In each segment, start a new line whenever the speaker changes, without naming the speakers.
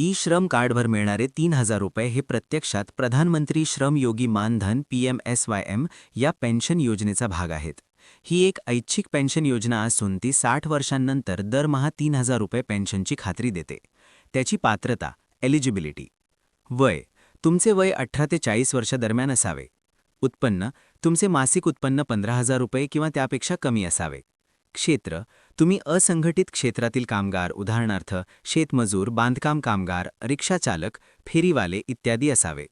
E श्रम कार्डवर मिळणारे 3,000 रुपये हे प्रत्यक्षात प्रधानमंत्री श्रम योगी मानधन PMSYM या पेन्शन योजनेचा भाग आहेत. ही एक ऐच्छिक पेन्शन योजना असून ती 60 वर्षांनंतर दरमहा 3,000 रुपये पेन्शनची खात्री देते. त्याची पात्रता, एलिजिबिलिटी. वय, तुमचे वय 18 ते 40 वर्षादरम्यान असावे. उत्पन्न, तुमचे मासिक उत्पन्न 15,000 रुपये किंवा त्यापेक्षा कमी असावे. क्षेत्र, तुम्ही असंघटित क्षेत्रातील कामगार, उदाहरणार्थ शेतमजूर, बांधकाम कामगार, रिक्षाचालक, फेरीवाले इत्यादी असावे.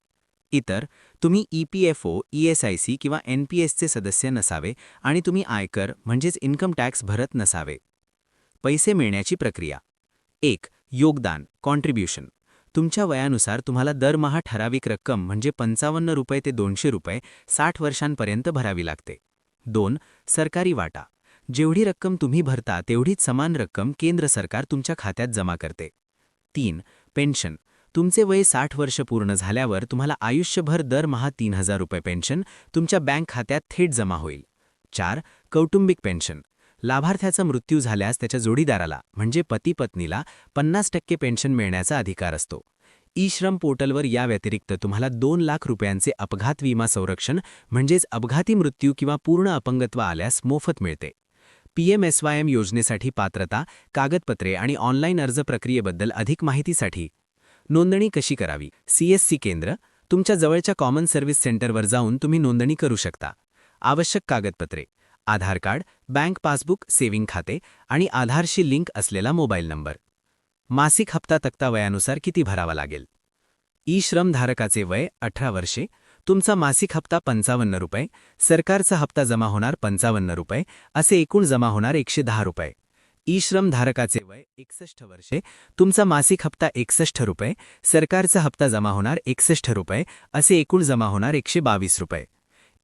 इतर, तुम्ही EPFO, ESIC किंवा NPSचे सदस्य नसावे आणि तुम्ही आयकर म्हणजेच इन्कम टॅक्स भरत नसावे. पैसे मिळण्याची प्रक्रिया. 1. योगदान, कॉन्ट्रिब्युशन. तुमच्या वयानुसार तुम्हाला दरमहा ठराविक रक्कम म्हणजे 55 रुपये ते 200 रुपये 60 वर्षांपर्यंत भरावी लागते. 2. सरकारी वाटा. जेवढी रक्कम तुम्ही भरता तेवढीच समान रक्कम केंद्र सरकार तुमच्या खात्यात जमा करते. 3. पेन्शन. तुमचे वय 60 वर्ष पूर्ण झाल्यावर तुम्हाला आयुष्यभर दरमहा 3,000 रुपये पेन्शन तुमच्या बँक खात्यात थेट जमा होईल. 4. कौटुंबिक पेन्शन. लाभार्थ्याचा मृत्यू झाल्यास त्याच्या जोडीदाराला म्हणजे पती-पत्नीला 50% पेन्शन मिळण्याचा अधिकार असतो. ई-श्रम पोर्टलवर या व्यतिरिक्त तुम्हाला 2 लाख रुपयांचे अपघात विमा संरक्षण म्हणजेच अपघाती मृत्यू किंवा पूर्ण अपंगत्व आल्यास मोफत मिळते. PMSYM योजनेसाठी पात्रता, कागदपत्रे आणि ऑनलाईन अर्ज प्रक्रियेबद्दल अधिक माहितीसाठी नोंदणी कशी करावी? CSC केंद्र, तुमच्या जवळच्या कॉमन सर्व्हिस सेंटरवर जाऊन तुम्ही नोंदणी करू शकता. आवश्यक कागदपत्रे: आधार कार्ड, बँक पासबुक, सेव्हिंग खाते आणि आधारशी लिंक असलेला मोबाईल नंबर. मासिक हप्ता तक्ता वयानुसार किती भरावा लागेल? ई-श्रम धारकाचे वय 18 वर्षे, तुमचा मासिक हप्ता 55 रुपये, सरकारचा हप्ता जमा होणार 55 रुपये, असे एकूण जमा होणार 110 रुपये. ई-श्रम धारकाचे वय 61 वर्षे, तुमचा मासिक हप्ता 61 रुपये, सरकारचा हप्ता जमा होणार 61 रुपये, असे एकूण जमा होणार 122 रुपये.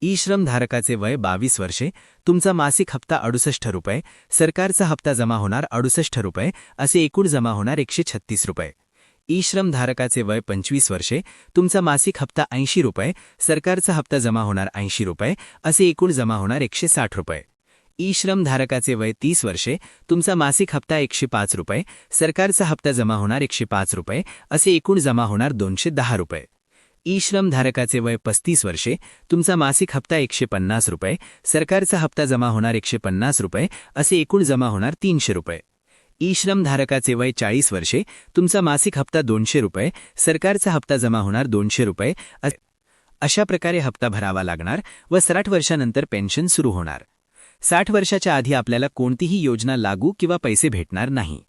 ई-श्रम धारकाचे वय 22 वर्षे, तुमचा मासिक हप्ता 68 रुपये, सरकारचा हप्ता जमा होणार 68 रुपये, असे एकूण जमा होणार 136 रुपये. ई-श्रम धारकाचे वय 25 वर्षे, तुमचा मासिक हप्ता 80 रुपये, सरकारचा हप्ता जमा होणार 80 रुपये, असे एकूण जमा होणार 160 रुपये. ई-श्रम धारकाचे वय 30 वर्षे, तुमचा मासिक हप्ता 105 रुपये, सरकारचा हप्ता जमा होणार 105 रुपये, असे एकूण जमा होणार 210 रुपये. ई-श्रम धारकाचे वय 35 वर्षे, तुमचा मासिक हप्ता 150 रुपये, सरकारचा हप्ता जमा होणार 150 रुपये, असे एकूण जमा होणार 300 रुपये. ई-श्रम धारकाचे वय 40 वर्षे, तुमचा मासिक हप्ता 200 रुपये, सरकारचा हप्ता जमा होणार 200 रुपये. अशा प्रकारे हप्ता भरावा लागणार व 60 वर्षानंतर पेन्शन सुरू होणार. 60 वर्षाच्या आधी आपल्याला कोणतीही योजना लागू किंवा पैसे भेटणार नाही.